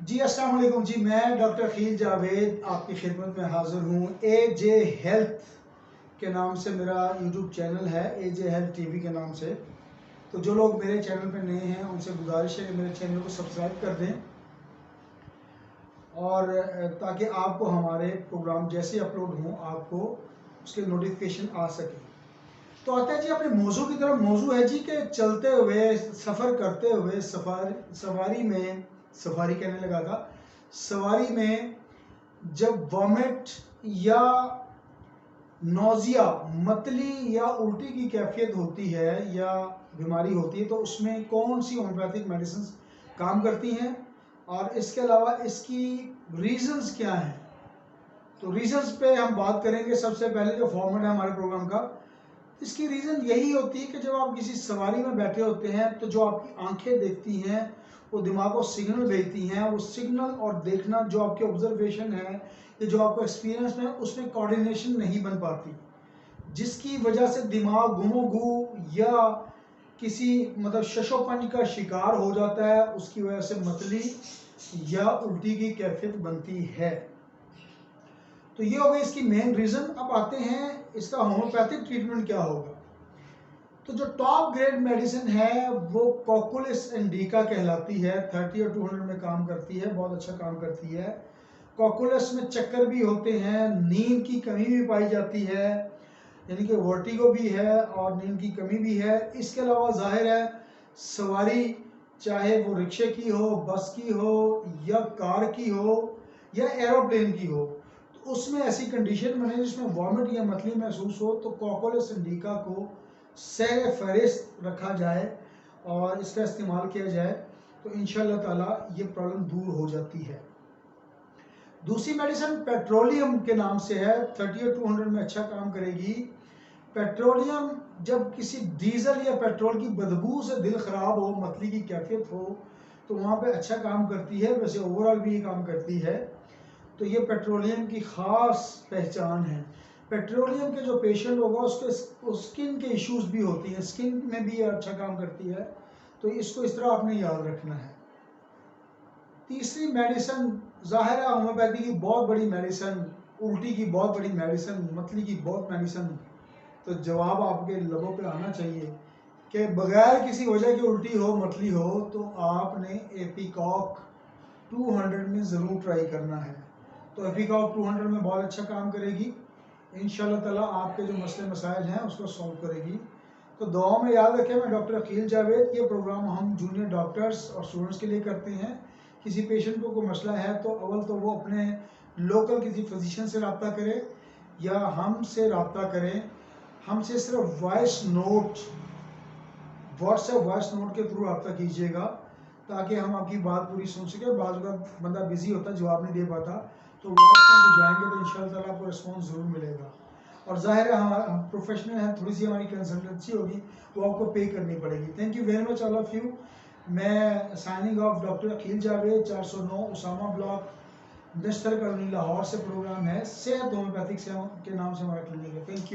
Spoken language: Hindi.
जी अस्सलाम वालेकुम जी। मैं डॉक्टर अकील जावेद आपकी खिदमत में हाज़िर हूँ। AJ हेल्थ के नाम से मेरा यूट्यूब चैनल है, AJ हेल्थ टीवी के नाम से। तो जो लोग मेरे चैनल पर नए हैं उनसे गुजारिश है कि मेरे चैनल को सब्सक्राइब कर दें और ताकि आपको हमारे प्रोग्राम जैसे अपलोड हों आपको उसके नोटिफिकेशन आ सके। तो आता है जी अपने मौजू की तरफ। मौजू है जी कि चलते हुए, सफ़र करते हुए, सफारी कहने लगा था, सवारी में जब वॉमिट या नोज़िया, मतली या उल्टी की कैफियत होती है या बीमारी होती है तो उसमें कौन सी होम्योपैथिक मेडिसिन काम करती हैं और इसके अलावा इसकी रीजंस क्या हैं। तो रीजंस पे हम बात करेंगे। सबसे पहले जो फॉर्मेट है हमारे प्रोग्राम का, इसकी रीज़न यही होती है कि जब आप किसी सवारी में बैठे होते हैं तो जो आपकी आंखें देखती हैं वो दिमाग को सिग्नल भेजती हैं। वो सिग्नल और देखना जो आपके ऑब्जर्वेशन है या जो आपको एक्सपीरियंस में उसमें कोऑर्डिनेशन नहीं बन पाती, जिसकी वजह से दिमाग गुमोगू या किसी शशोपंज का शिकार हो जाता है। उसकी वजह से मतली या उल्टी की कैफियत बनती है। तो ये हो गई इसकी मेन रीज़न। अब आते हैं इसका होम्योपैथिक ट्रीटमेंट क्या होगा। तो जो टॉप ग्रेड मेडिसिन है वो कोकुलिस इंडिका कहलाती है। 30 और 200 में काम करती है, बहुत अच्छा काम करती है। कोकुलिस में चक्कर भी होते हैं, नींद की कमी भी पाई जाती है, यानी कि वर्टिगो भी है और नींद की कमी भी है। इसके अलावा जाहिर है सवारी चाहे वो रिक्शे की हो, बस की हो या कार की हो या एरोप्लेन की हो, तो उसमें ऐसी कंडीशन बने जिसमें वॉमिट या मतली महसूस हो तो कोकुलिस इंडिका को सर फहरिस्त रखा जाए और इसका इस्तेमाल किया जाए तो इंशाल्लाह ताला ये प्रॉब्लम दूर हो जाती है। दूसरी मेडिसिन पेट्रोलियम के नाम से है। 30 और 200 में अच्छा काम करेगी। पेट्रोलियम जब किसी डीजल या पेट्रोल की बदबू से दिल ख़राब हो, मतली की कैफियत हो, तो वहाँ पे अच्छा काम करती है। वैसे ओवरऑल भी ये काम करती है। तो ये पेट्रोलियम की ख़ास पहचान है। पेट्रोलियम के जो पेशेंट होगा उसके स्किन के इश्यूज भी होती हैं, स्किन में भी ये अच्छा काम करती है। तो इसको इस तरह आपने याद रखना है। तीसरी मेडिसिन ज़ाहिर है होम्योपैथी की बहुत बड़ी मेडिसिन, उल्टी की बहुत बड़ी मेडिसिन, मतली की बहुत मेडिसिन। तो जवाब आपके लबों पे आना चाहिए कि बगैर किसी वजह की उल्टी हो, मतली हो, तो आपने एपिकॉक 200 में ज़रूर ट्राई करना है। तो एपिकॉक 200 में बहुत अच्छा काम करेगी। इंशाल्लाह ताला आपके जो मसले मसाइल हैं उसको सॉल्व करेगी। तो दुआओं में याद रखें, मैं डॉक्टर अकील जावेद। ये प्रोग्राम हम जूनियर डॉक्टर्स और स्टूडेंट्स के लिए करते हैं। किसी पेशेंट को कोई मसला है तो अव्वल तो वो अपने लोकल किसी फिजिशियन से रब्ता करे या हमसे रब्ता करें। हमसे सिर्फ voice note, WhatsApp voice note के थ्रू रब्ता कीजिएगा ताकि हम आपकी बात पूरी सुन सकें। बाज़ वक़्त बंदा बिजी होता है, जवाब नहीं दे पाता, तो वॉइस नोट भिजवाएंगे तो इंशाल्लाह ताला आपको रिस्पॉन्स ज़रूर मिलेगा। और ज़ाहिर है हम प्रोफेशनल हैं, थोड़ी सी हमारी कंसल्टेंसी होगी वो आपको पे करनी पड़ेगी। Thank you very much all of you. मैं signing off doctor Akeel Javed, 409 Usama block, Nashtar colony, Lahore से प्रोग्राम है। सेहत होम्योपैथिक से के नाम से हमारा क्लिनिक है। Thank you.